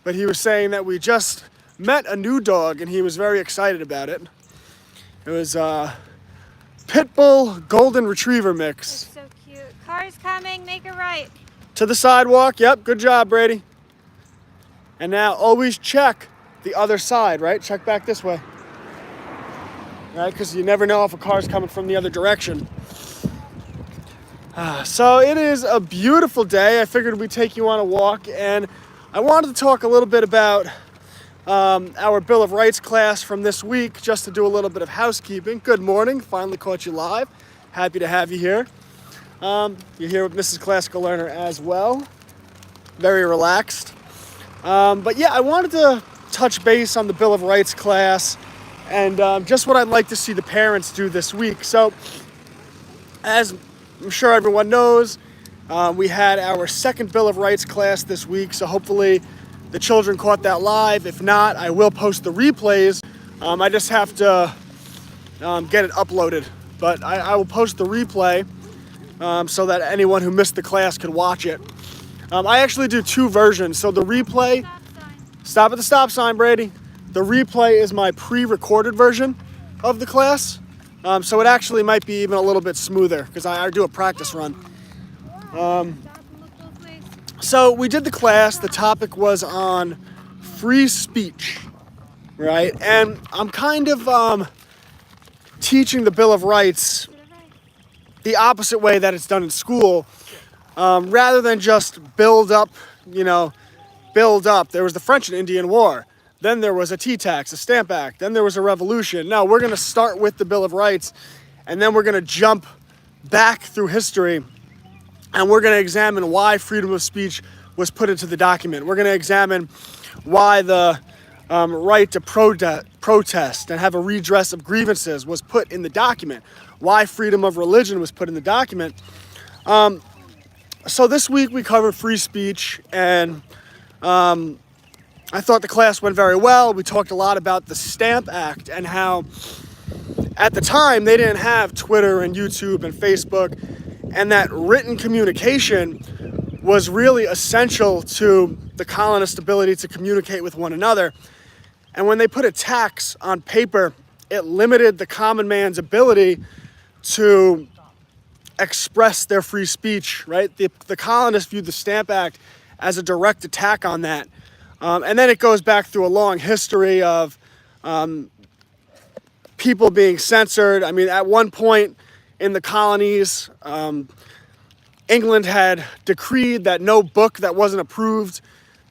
but he was saying that we just met a new dog and he was very excited about it. It was a Pitbull Golden Retriever mix. So cute. Car's coming, make a right. To the sidewalk, yep, good job, Brady. And now always check the other side, right? Check back this way. Right, because you never know if a car's coming from the other direction. So it is a beautiful day. I figured we'd take you on a walk, and I wanted to talk a little bit about our Bill of Rights class from this week, just to do a little bit of housekeeping. Good morning, finally caught you live. Happy to have you here. You're here with Mrs. Classical Learner as well. Very relaxed. But yeah, I wanted to touch base on the Bill of Rights class and just what I'd like to see the parents do this week. So, as I'm sure everyone knows, we had our second Bill of Rights class this week, so hopefully the children caught that live. If not, I will post the replays. I just have to get it uploaded, but I will post the replay so that anyone who missed the class could watch it. I actually do two versions, so the replay... Stop at the stop sign, Brady. The replay is my pre-recorded version of the class. So it actually might be even a little bit smoother because I do a practice run. So we did the class. The topic was on free speech, right? And I'm kind of teaching the Bill of Rights the opposite way that it's done in school. Rather than just build up. There was the French and Indian War. Then there was a tea tax, a stamp act. Then there was a revolution. No, we're going to start with the Bill of Rights, and then we're going to jump back through history, and we're going to examine why freedom of speech was put into the document. We're going to examine why the right to protest and have a redress of grievances was put in the document, why freedom of religion was put in the document. So this week we covered free speech, and I thought the class went very well. We talked a lot about the Stamp Act and how at the time they didn't have Twitter and YouTube and Facebook, and that written communication was really essential to the colonists' ability to communicate with one another. And when they put a tax on paper, it limited the common man's ability to express their free speech, right? The colonists viewed the Stamp Act as a direct attack on that. And then it goes back through a long history of people being censored. I mean, at one point in the colonies, England had decreed that no book that wasn't approved,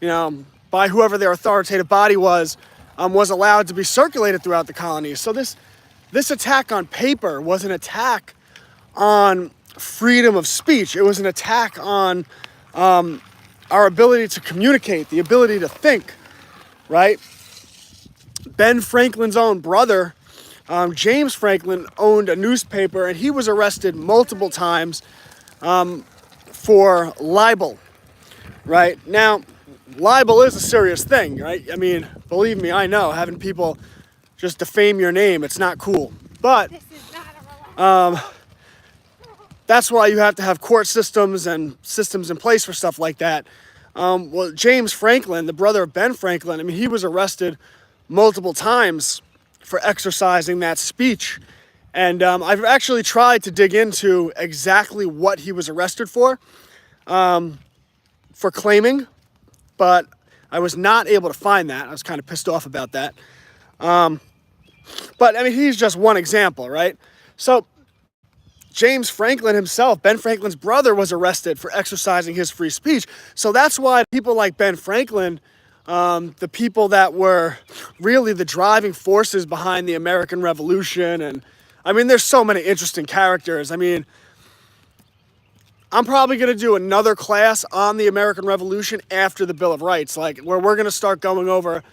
by whoever their authoritative body was allowed to be circulated throughout the colonies. So this attack on paper was an attack on freedom of speech. It was an attack on our ability to communicate, the ability to think, right? Ben Franklin's own brother, James Franklin, owned a newspaper, and he was arrested multiple times for libel, right? Now, libel is a serious thing, right? I mean, believe me, I know, having people just defame your name, it's not cool. But that's why you have to have court systems and systems in place for stuff like that. Well, James Franklin, the brother of Ben Franklin, I mean, he was arrested multiple times for exercising that speech. And I've actually tried to dig into exactly what he was arrested for claiming, but I was not able to find that. I was kind of pissed off about that. But, I mean, he's just one example, right? So James Franklin himself, Ben Franklin's brother, was arrested for exercising his free speech. So that's why people like Ben Franklin, the people that were really the driving forces behind the American Revolution, and I mean, there's so many interesting characters. I mean, I'm probably going to do another class on the American Revolution after the Bill of Rights, like where we're going to start going over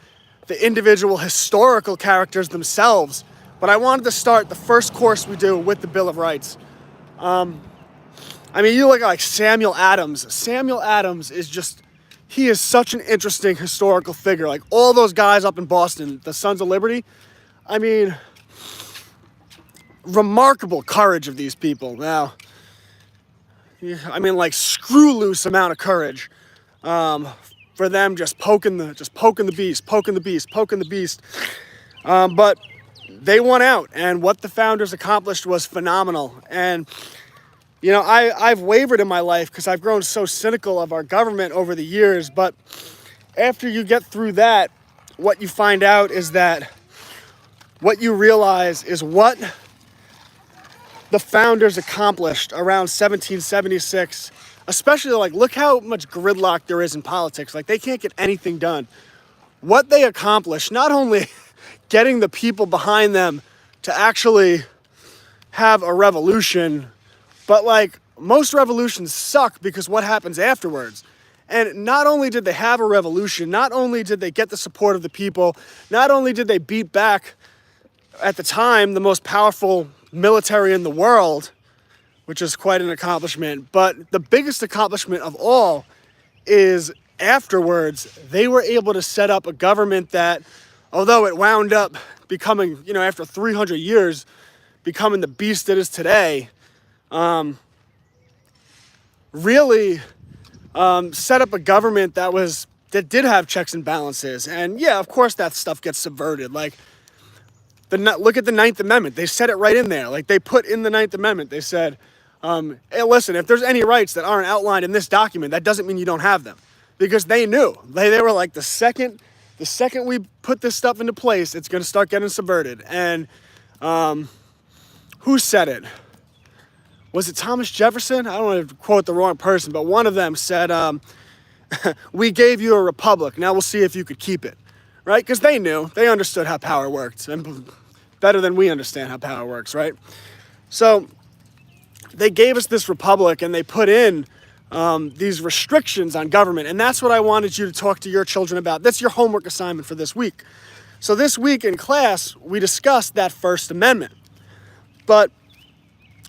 the individual historical characters themselves. But I wanted to start the first course we do with the Bill of Rights. I mean, you look at like Samuel Adams. Samuel Adams is just, he is such an interesting historical figure. Like all those guys up in Boston, the Sons of Liberty. I mean, remarkable courage of these people. Now, I mean, like screw loose amount of courage for for them just poking the beast. But they won out, and what the founders accomplished was phenomenal. And you know, I've wavered in my life because I've grown so cynical of our government over the years. But after you get through that, what you find out is that what you realize is what the founders accomplished around 1776, especially like look how much gridlock there is in politics. Like they can't get anything done. What they accomplished, not only getting the people behind them to actually have a revolution, but like most revolutions suck because what happens afterwards. And not only did they have a revolution, not only did they get the support of the people, not only did they beat back at the time the most powerful military in the world, which is quite an accomplishment, but the biggest accomplishment of all is afterwards they were able to set up a government that, although it wound up becoming, you know, after 300 years, becoming the beast it is today, really set up a government that did have checks and balances. And yeah, of course that stuff gets subverted. Like look at the Ninth Amendment. They said it right in there. Like they put in the Ninth Amendment, they said, hey, listen, if there's any rights that aren't outlined in this document, that doesn't mean you don't have them. Because they knew. They were like, the second we put this stuff into place, it's going to start getting subverted. And who said it? Was it Thomas Jefferson? I don't want to quote the wrong person, but one of them said, we gave you a republic. Now we'll see if you could keep it. Right? Because they knew. They understood how power worked. And better than we understand how power works, right? So they gave us this republic and they put in these restrictions on government. And that's what I wanted you to talk to your children about. That's your homework assignment for this week. So this week in class, we discussed that First Amendment. But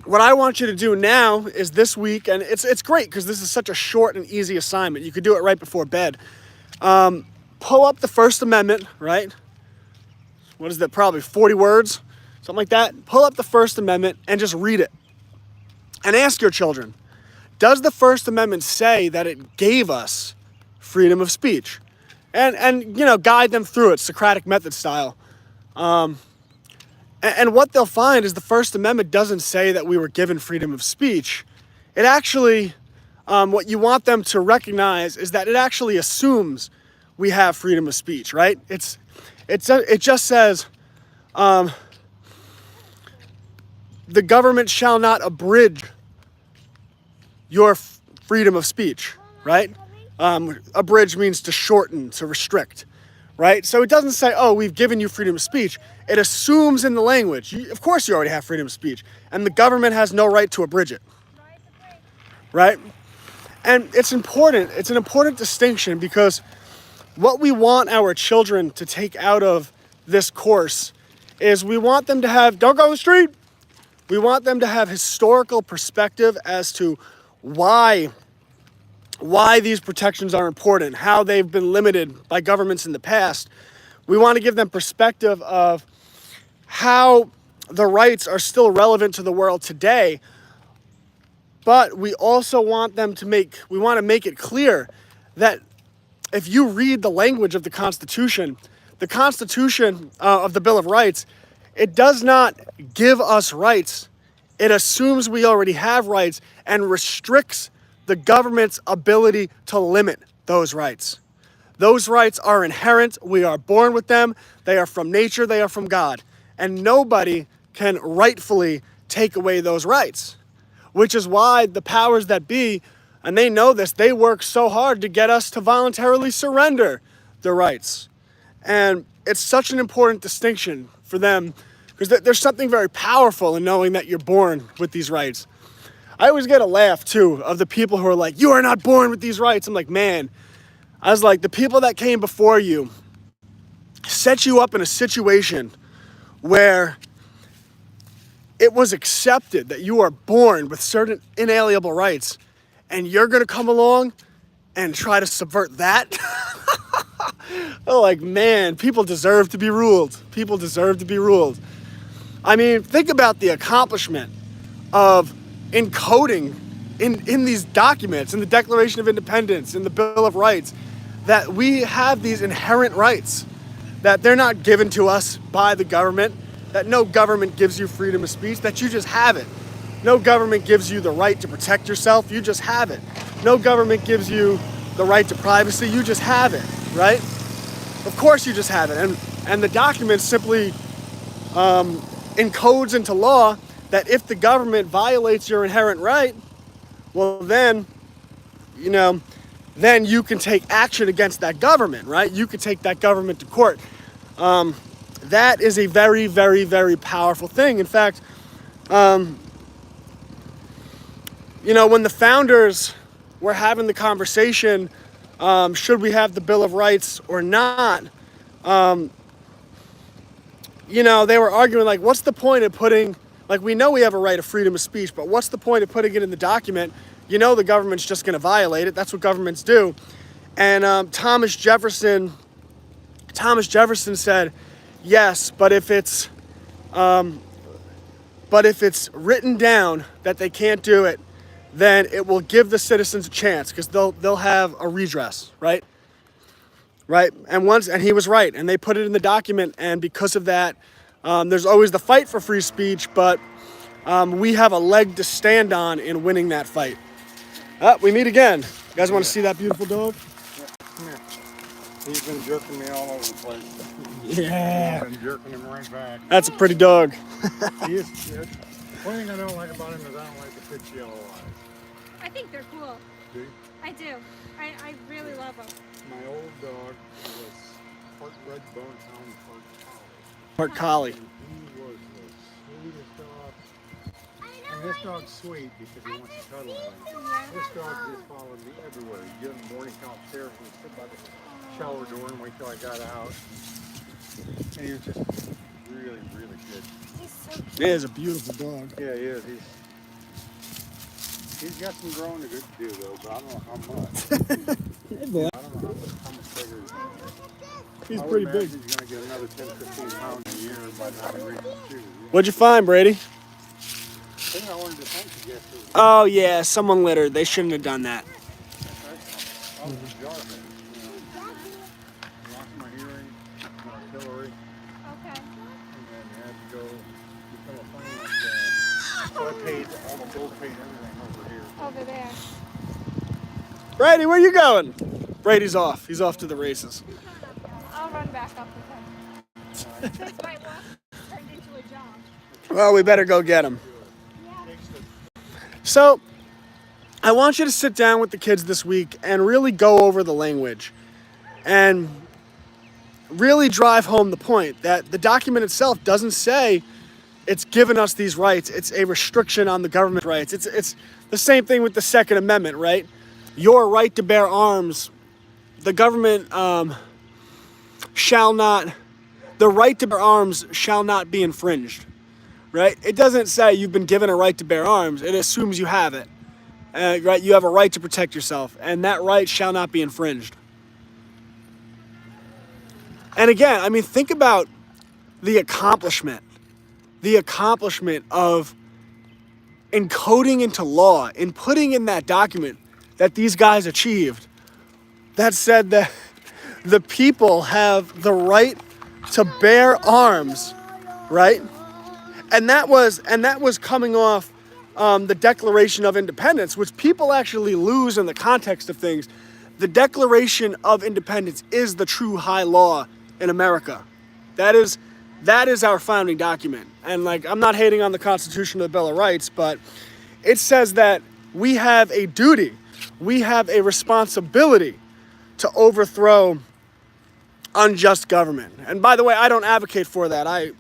what I want you to do now is this week, and it's great because this is such a short and easy assignment. You could do it right before bed. Pull up the First Amendment, right? What is that, probably 40 words? Something like that. Pull up the First Amendment and just read it. And ask your children, does the First Amendment say that it gave us freedom of speech? And you know, guide them through it, Socratic method style. And what they'll find is the First Amendment doesn't say that we were given freedom of speech. It actually, what you want them to recognize is that it actually assumes we have freedom of speech, right? It just says, the government shall not abridge your freedom of speech, right? Abridge means to shorten, to restrict, right? So it doesn't say, oh, we've given you freedom of speech. It assumes in the language, of course you already have freedom of speech, and the government has no right to abridge it, right? And it's important. It's an important distinction because what we want our children to take out of this course is we want them to have, don't go on the street. We want them to have historical perspective as to why these protections are important, how they've been limited by governments in the past. We want to give them perspective of how the rights are still relevant to the world today. But we also want them to make it clear that if you read the language of the Constitution of the Bill of Rights, it does not give us rights. It assumes we already have rights and restricts the government's ability to limit those rights. Those rights are inherent. We are born with them. They are from nature. They are from God. And nobody can rightfully take away those rights, which is why the powers that be, and they know this, they work so hard to get us to voluntarily surrender the rights. And it's such an important distinction for them because there's something very powerful in knowing that you're born with these rights. I always get a laugh, too, of the people who are like, you are not born with these rights. I'm like, man, I was like, the people that came before you set you up in a situation where it was accepted that you are born with certain inalienable rights, and you're going to come along and try to subvert that? Oh, like, man, people deserve to be ruled. People deserve to be ruled. I mean, think about the accomplishment of encoding in these documents, in the Declaration of Independence, in the Bill of Rights, that we have these inherent rights, that they're not given to us by the government, that no government gives you freedom of speech, that you just have it. No government gives you the right to protect yourself, you just have it. No government gives you the right to privacy, you just have it, right? Of course you just have it. And the document simply encodes into law that if the government violates your inherent right, well then, then you can take action against that government, right? You can take that government to court. That is a very, very, very powerful thing. In fact, when the founders were having the conversation, should we have the Bill of Rights or not, they were arguing, like, what's the point of putting, like, we know we have a right of freedom of speech, but what's the point of putting it in the document? The government's just going to violate it. That's what governments do. And Thomas Jefferson said, yes, but if it's written down that they can't do it, then it will give the citizens a chance, because they'll have a redress, right? Right, and he was right, and they put it in the document, and because of that, there's always the fight for free speech, but we have a leg to stand on in winning that fight. We meet again. You guys want to see that beautiful dog? Yeah, come here. He's been jerking me all over the place. Yeah. I've been jerking him right back. That's a pretty dog. He is cute. One thing I don't like about him is I don't like the pitch yellow eyes. I think they're cool. Do you? I do. I really love them. My old dog was part red bone hound, Part collie. and he was the sweetest dog. And this dog's sweet because he wants to cuddle with me. This dog just followed me everywhere. He'd get in the morning, come upstairs and he'd sit by the shower door and wait till I got out. And he was just really, really good. He's so cute. It is a beautiful dog. Yeah, he is. He's got some growing to do though, but I don't know how much. Hey, boy. I don't know how much bigger he is. He's I would pretty imagine big. He's going to get another 10, 15 pounds a year by the time he reaches 2. What'd you find, Brady? The thing I wanted to thank you guys for was Oh, yeah, someone littered. They shouldn't have done that. the jar thing. Lost my hearing, my artillery, Okay. and then had to go become a finance guy. So I paid, all the bills paid everything over here. Over there. Brady, where you going? Brady's off. He's off to the races. I'll run back up with him. Since my walk turned into a jog. Well, we better go get him. So, I want you to sit down with the kids this week and really go over the language and really drive home the point that the document itself doesn't say it's given us these rights. It's a restriction on the government's rights. It's the same thing with the Second Amendment, right? Your right to bear arms, the government the right to bear arms shall not be infringed, right? It doesn't say you've been given a right to bear arms. It assumes you have it, right? You have a right to protect yourself, and that right shall not be infringed. And again, I mean, think about the accomplishment of encoding into law and putting in that document that these guys achieved that said that the people have the right to bear arms, right? And that was coming off the Declaration of Independence, which people actually lose in the context of things. The Declaration of Independence is the true high law in America. That is our founding document. And I'm not hating on the Constitution or the Bill of Rights, but it says that we have a duty, we have a responsibility to overthrow unjust government. And by the way, I don't advocate for that. I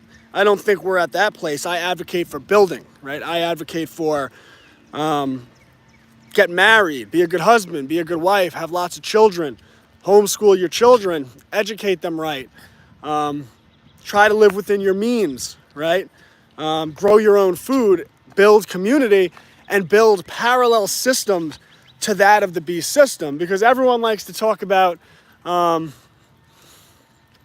don't think we're at that place. I advocate for building, right? I advocate for get married, be a good husband, be a good wife, have lots of children, homeschool your children, educate them right, try to live within your means, right? Grow your own food, build community, and build parallel systems to that of the beast system. Because everyone likes to talk about,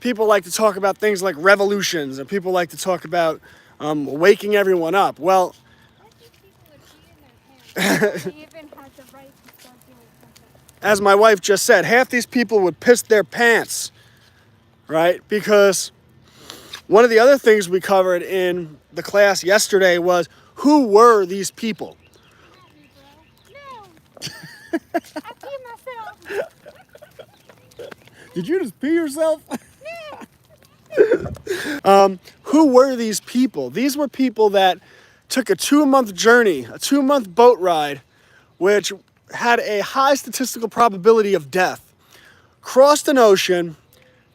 people like to talk about things like revolutions, and people like to talk about waking everyone up. Well, I think people would pee in their pants. They even had the right to start doing something. as my wife just said, half these people would piss their pants, right? Because one of the other things we covered in the class yesterday was, who were these people? No. I pee myself. Did you just pee yourself? Who were these people? These were people that took a 2-month journey, a 2-month boat ride, which had a high statistical probability of death, crossed an ocean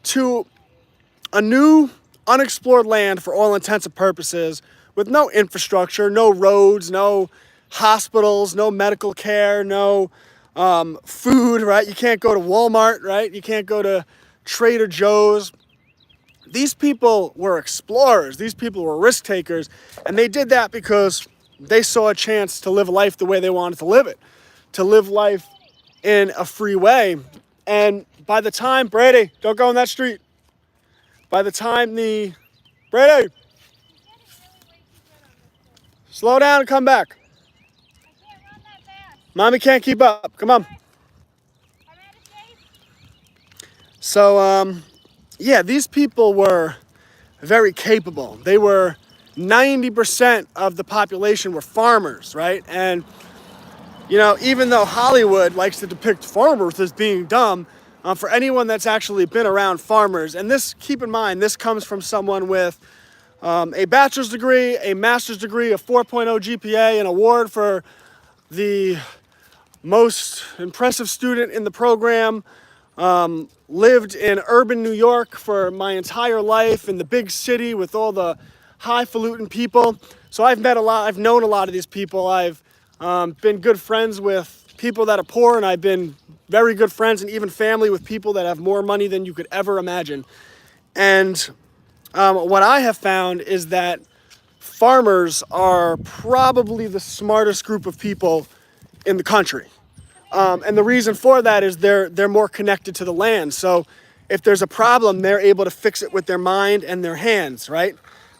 to a new unexplored land for all intents and purposes, with no infrastructure, no roads, no hospitals, no medical care, no food, right? You can't go to Walmart, right? You can't go to Trader Joe's. These people were explorers. These people were risk takers. And they did that because they saw a chance to live life the way they wanted to live it, to live life in a free way. And by the time, Brady, don't go on that street. By the time Brady, slow down and come back. I can't run that fast. Mommy can't keep up. Come on. I'm at a pace. So, yeah, these people were very capable. They were 90% of the population were farmers, right? And, you know, even though Hollywood likes to depict farmers as being dumb, for anyone that's actually been around farmers, and this, keep in mind, this comes from someone with a bachelor's degree, a master's degree, a 4.0 GPA, an award for the most impressive student in the program, lived in urban New York for my entire life, in the big city with all the highfalutin people. So I've known a lot of these people. I've been good friends with people that are poor, and I've been very good friends and even family with people that have more money than you could ever imagine. And what I have found is that farmers are probably the smartest group of people in the country. And the reason for that is they're more connected to the land. So if there's a problem, they're able to fix it with their mind and their hands, right?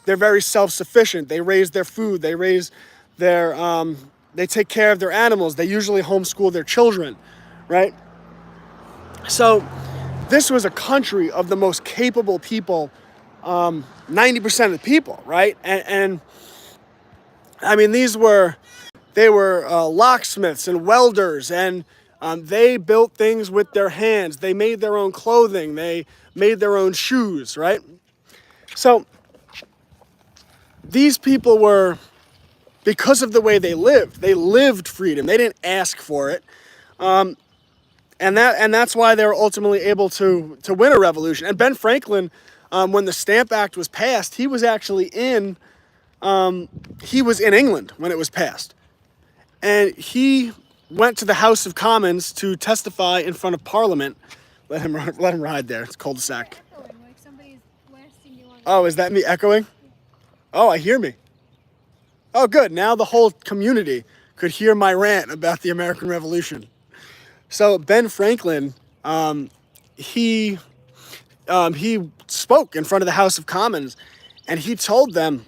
They're very self-sufficient. They raise their food. They raise they take care of their animals. They usually homeschool their children, right? So this was a country of the most capable people, 90% of the people, right? And I mean, they were locksmiths and welders, and they built things with their hands. They made their own clothing. They made their own shoes, right? So these people were, because of the way they lived freedom. They didn't ask for it. And that's why they were ultimately able to win a revolution. And Ben Franklin, when the Stamp Act was passed, he was actually in England when it was passed. And he went to the House of Commons to testify in front of Parliament. Let him ride there. It's cul-de-sac. Echoing, like somebody's blasting you on. Oh, is that me echoing? Oh, I hear me. Oh, good. Now the whole community could hear my rant about the American Revolution. So Ben Franklin, he spoke in front of the House of Commons, and he told them,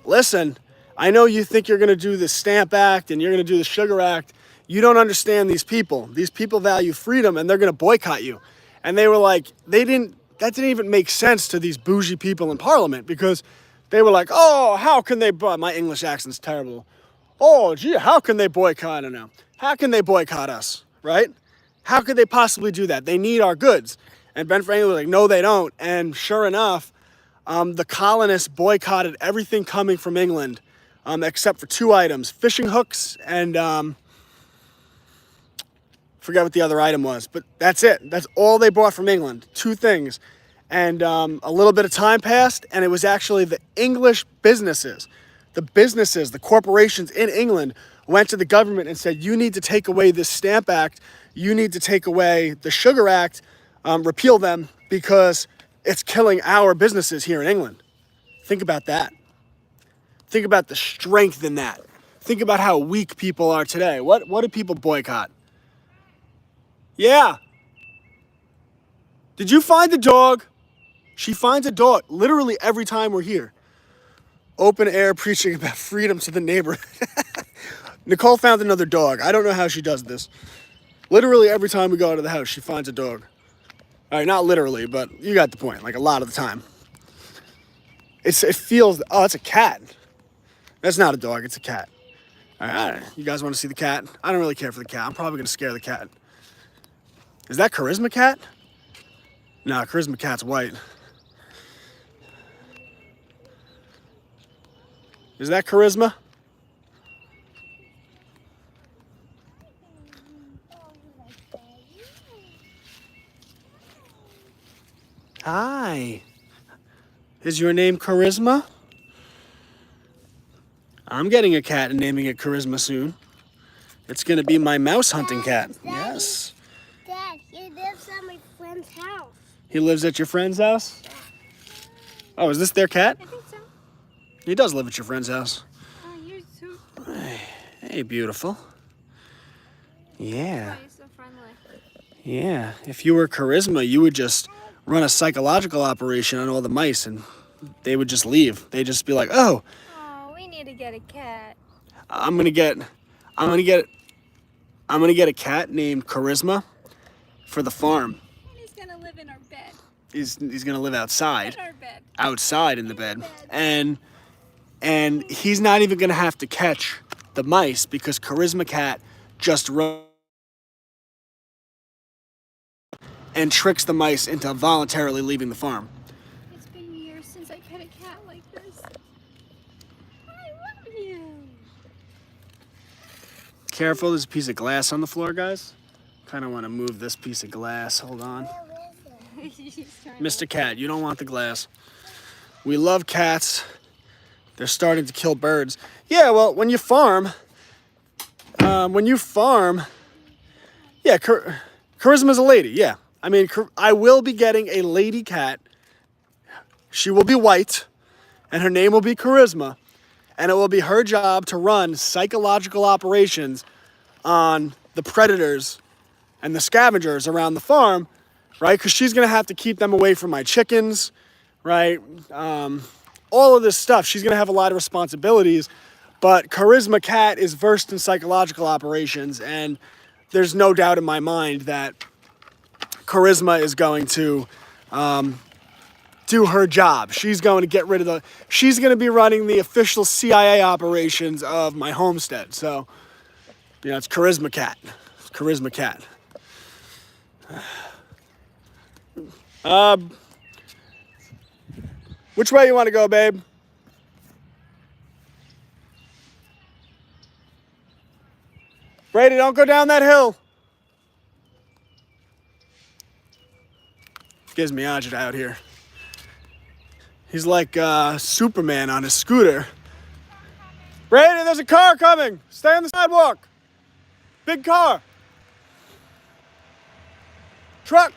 listen, I know you think you're going to do the Stamp Act and you're going to do the Sugar Act. You don't understand these people. These people value freedom, and they're going to boycott you. And they were like, that didn't even make sense to these bougie people in Parliament, because they were like, oh, how can they, my English accent's terrible. Oh, gee, how can they boycott us now? How can they boycott us, right? How could they possibly do that? They need our goods. And Ben Franklin was like, no, they don't. And sure enough, the colonists boycotted everything coming from England, except for 2 items, fishing hooks and forget what the other item was, but that's it. That's all they bought from England, 2 things. And a little bit of time passed, and it was actually the English businesses, the corporations in England went to the government and said, you need to take away this Stamp Act, you need to take away the Sugar Act, repeal them, because it's killing our businesses here in England. Think about that. Think about the strength in that. Think about how weak people are today. What do people boycott? Yeah. Did you find the dog? She finds a dog literally every time we're here. Open air preaching about freedom to the neighborhood. Nicole found another dog. I don't know how she does this. Literally every time we go out of the house, she finds a dog. All right, not literally, but you got the point. Like a lot of the time. It feels, oh, it's a cat. That's not a dog, it's a cat. All right, you guys want to see the cat? I don't really care for the cat. I'm probably going to scare the cat. Is that Charisma Cat? No, Charisma Cat's white. Is that Charisma? Hi. Is your name Charisma? I'm getting a cat and naming it Charisma soon. It's gonna be my mouse hunting cat. Yes. Dad, he lives at my friend's house. He lives at your friend's house? Oh, is this their cat? I think so. He does live at your friend's house. Oh, you're so. Hey, beautiful. Yeah. Oh, you're so friendly. Yeah. If you were Charisma, you would just run a psychological operation on all the mice and they would just leave. They'd just be like, oh, Oh, we need to get a cat. I'm gonna get a cat named Charisma for the farm. And he's gonna live in our bed. He's gonna live outside. In our bed. Outside in the bed. And he's not even gonna have to catch the mice because Charisma Cat just runs and tricks the mice into voluntarily leaving the farm. It's been years since I pet a cat like this. I love you. Careful, there's a piece of glass on the floor, guys. Kind of want to move this piece of glass. Hold on. Where is it? He's trying Mr. Cat, you don't want the glass. We love cats. They're starting to kill birds. Yeah, well, when you farm, yeah, Charisma's a lady, yeah. I mean, I will be getting a lady cat. She will be white, and her name will be Charisma, and it will be her job to run psychological operations on the predators and the scavengers around the farm, right? Because she's going to have to keep them away from my chickens, right? All of this stuff. She's going to have a lot of responsibilities, but Charisma Cat is versed in psychological operations, and there's no doubt in my mind that Charisma is going to do her job. She's going to get rid of she's going to be running the official CIA operations of my homestead. So, you know, it's Charisma Cat. It's Charisma Cat. Which way you want to go, babe? Brady, don't go down that hill. Gives me agita out here. He's like Superman on his scooter. Brady, there's a car coming. Stay on the sidewalk. Big car. Truck.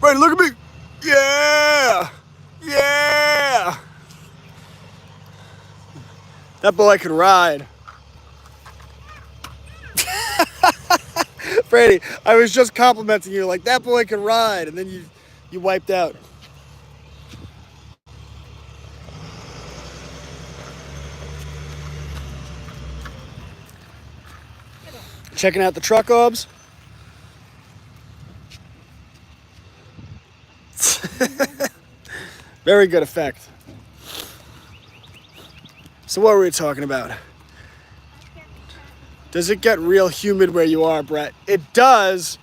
Brady, look at me. Yeah. Yeah. That boy can ride. Brady, I was just complimenting you like that boy can ride, and then you wiped out. Checking out the truck orbs. Very good effect. So what were we talking about? Does it get real humid where you are, Brett? It does,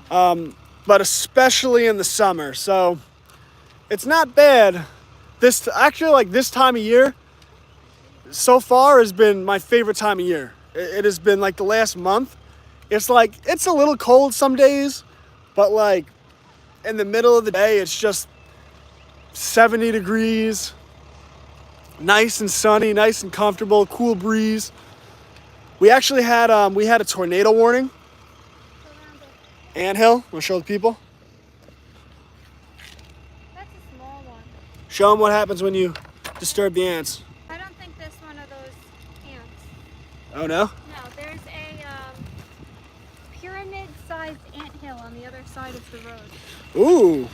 but especially in the summer. So it's not bad. This time of year so far has been my favorite time of year. It has been like the last month. It's like, it's a little cold some days, but like in the middle of the day, it's just 70 degrees, nice and sunny, nice and comfortable, cool breeze. We actually had a tornado warning. Anthill, want to show the people? That's a small one. Show them what happens when you disturb the ants. I don't think that's one of those ants. Oh, no? No, there's a pyramid-sized anthill on the other side of the road. Ooh.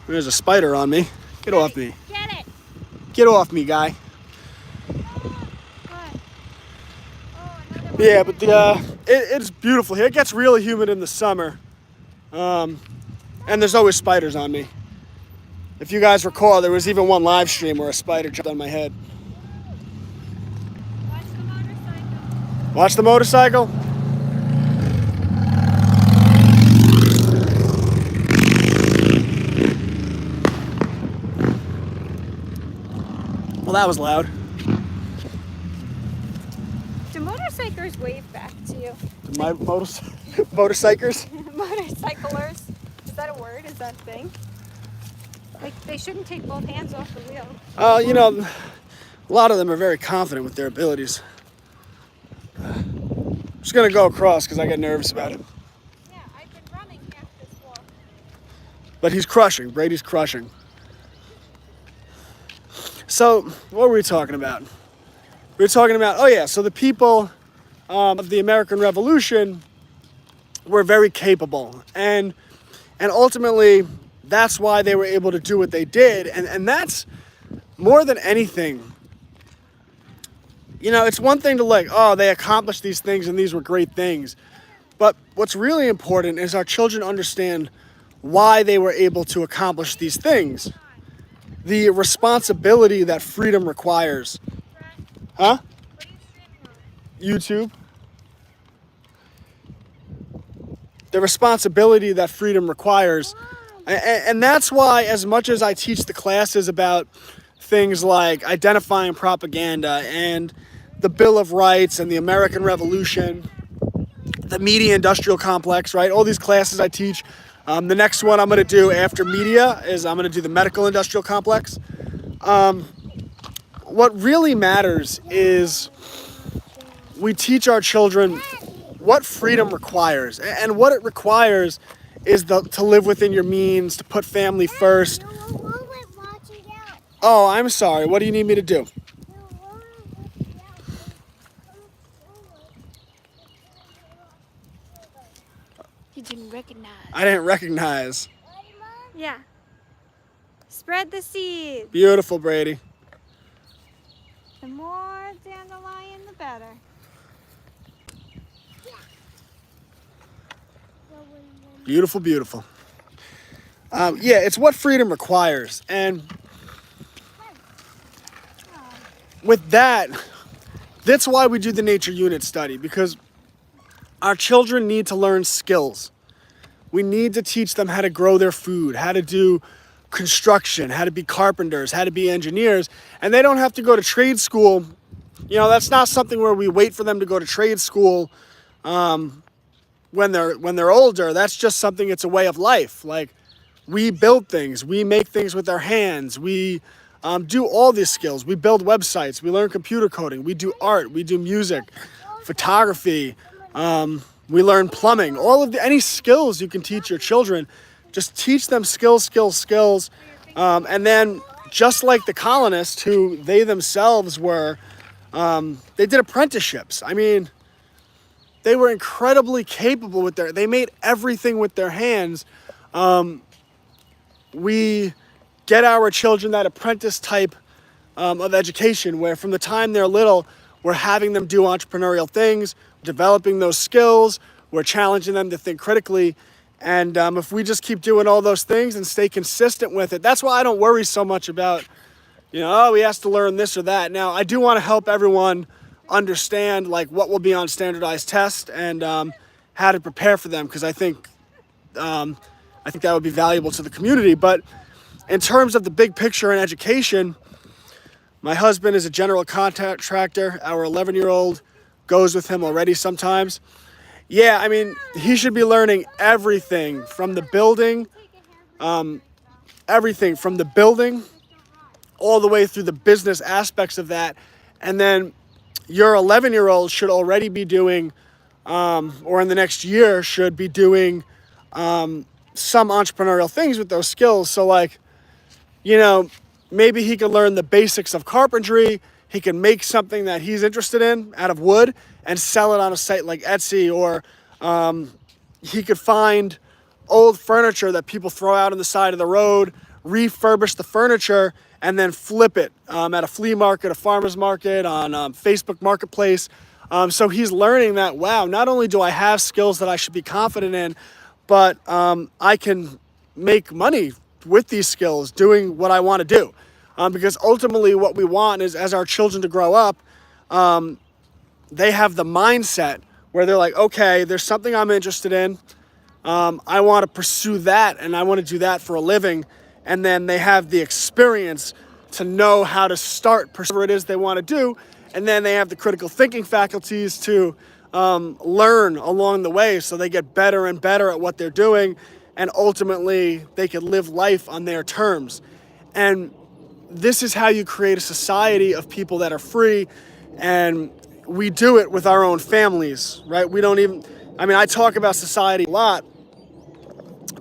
There's a spider on me. Get off me. Get it! Get off me, guy. Good. Oh, another one. Yeah, but it's beautiful here. It gets really humid in the summer. And there's always spiders on me. If you guys recall, there was even one live stream where a spider jumped on my head. Watch the motorcycle. Watch the motorcycle. Well, that was loud. Do motorcyclers wave back to you? My motorcyclers. Motorcyclers? Is that a word? Is that a thing? Like, they shouldn't take both hands off the wheel. You know, a lot of them are very confident with their abilities. I'm just gonna go across because I get nervous about it. Yeah, I've been running half this walk. But he's crushing. Brady's crushing. So, what were we talking about? We were talking about, oh yeah, so the people of the American Revolution were very capable. And ultimately, that's why they were able to do what they did. And that's more than anything. You know, it's one thing to like, oh, they accomplished these things and these were great things. But what's really important is our children understand why they were able to accomplish these things. The responsibility that freedom requires. Huh? What are you streaming on? YouTube. The responsibility that freedom requires. And that's why, as much as I teach the classes about things like identifying propaganda and the Bill of Rights and the American Revolution, the media industrial complex, right? All these classes I teach. The next one I'm going to do after media is I'm going to do the medical industrial complex. What really matters is we teach our children what freedom requires. And what it requires is to live within your means, to put family first. Oh, I'm sorry. What do you need me to do? You didn't recognize. I didn't recognize. Yeah. Spread the seed. Beautiful, Brady. The more dandelion, the better. Beautiful, beautiful. Yeah, it's what freedom requires. And with that, that's why we do the nature unit study, because our children need to learn skills. We need to teach them how to grow their food, how to do construction, how to be carpenters, how to be engineers. And they don't have to go to trade school. You know, that's not something where we wait for them to go to trade school when they're older. That's just something, it's a way of life. Like, we build things, we make things with our hands, we do all these skills. We build websites, we learn computer coding, we do art, we do music, photography, we learn plumbing. All of any skills you can teach your children, just teach them skills. And then, just like the colonists, who they themselves were, they did apprenticeships. I mean, they were incredibly capable with they made everything with their hands. We get our children that apprentice type of education, where from the time they're little, we're having them do entrepreneurial things, developing those skills, we're challenging them to think critically. And if we just keep doing all those things and stay consistent with it, that's why I don't worry so much about, you know, oh, he has to learn this or that. Now, I do want to help everyone understand like what will be on standardized tests and how to prepare for them, because I think that would be valuable to the community. But in terms of the big picture in education, my husband is a general contractor. Our 11-year-old goes with him already sometimes. Yeah, I mean, he should be learning everything from the building, all the way through the business aspects of that. And then your 11-year-old should already be doing, or in the next year should be doing some entrepreneurial things with those skills. So like, you know, maybe he could learn the basics of carpentry. he can make something that he's interested in out of wood and sell it on a site like Etsy, or he could find old furniture that people throw out on the side of the road, refurbish the furniture, and then flip it at a flea market, a farmer's market, on Facebook Marketplace. So he's learning that, wow, not only do I have skills that I should be confident in, but I can make money with these skills doing what I want to do. Because ultimately what we want is, as our children to grow up, they have the mindset where they're like, okay, there's something I'm interested in. I want to pursue that, and I want to do that for a living. And then they have the experience to know how to start pursuing whatever it is they want to do. And then they have the critical thinking faculties to learn along the way, so they get better and better at what they're doing. And ultimately, they can live life on their terms. And this is how you create a society of people that are free. And we do it with our own families, right? We don't even, I mean, I talk about society a lot,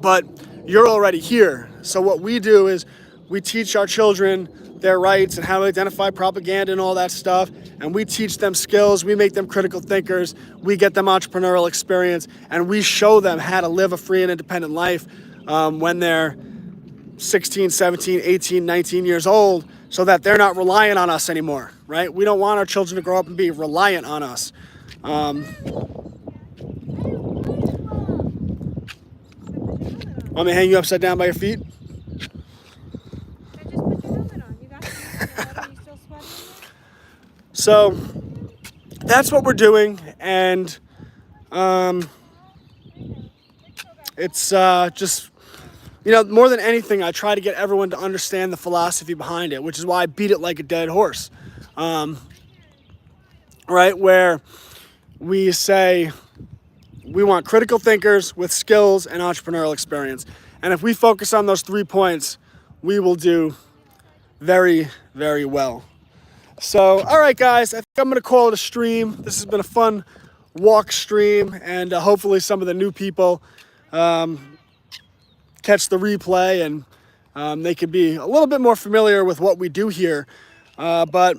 but you're already here. So what we do is we teach our children their rights and how to identify propaganda and all that stuff. And we teach them skills. We make them critical thinkers. We get them entrepreneurial experience. And we show them how to live a free and independent life when they're 16, 17, 18, 19 years old, so that they're not reliant on us anymore, right? We don't want our children to grow up and be reliant on us. Want me to hang you upside down by your feet? I just put your helmet on. You got it? Are you still sweating? So that's what we're doing, and it's just, you know, more than anything, I try to get everyone to understand the philosophy behind it, which is why I beat it like a dead horse. Right? Where we say we want critical thinkers with skills and entrepreneurial experience. And if we focus on those 3 points, we will do very, very well. So, all right, guys, I think I'm going to call it a stream. This has been a fun walk stream, and hopefully some of the new people catch the replay, and they could be a little bit more familiar with what we do here. But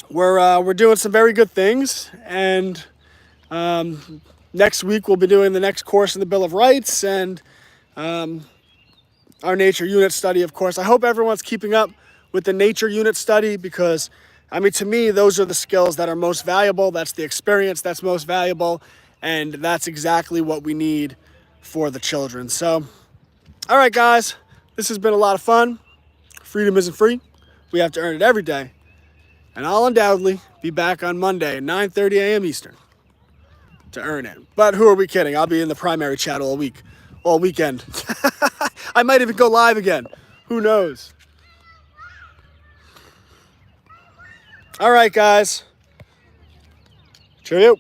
we're doing some very good things, and next week we'll be doing the next course in the Bill of Rights and our nature unit study, of course. I hope everyone's keeping up with the nature unit study, because, I mean, to me, those are the skills that are most valuable. That's the experience that's most valuable, and that's exactly what we need for the children. So, all right, guys, this has been a lot of fun. Freedom isn't free. We have to earn it every day. And I'll undoubtedly be back on Monday at 9:30 a.m. Eastern to earn it. But who are we kidding? I'll be in the primary chat all weekend. I might even go live again. Who knows? All right, guys. Cheerio.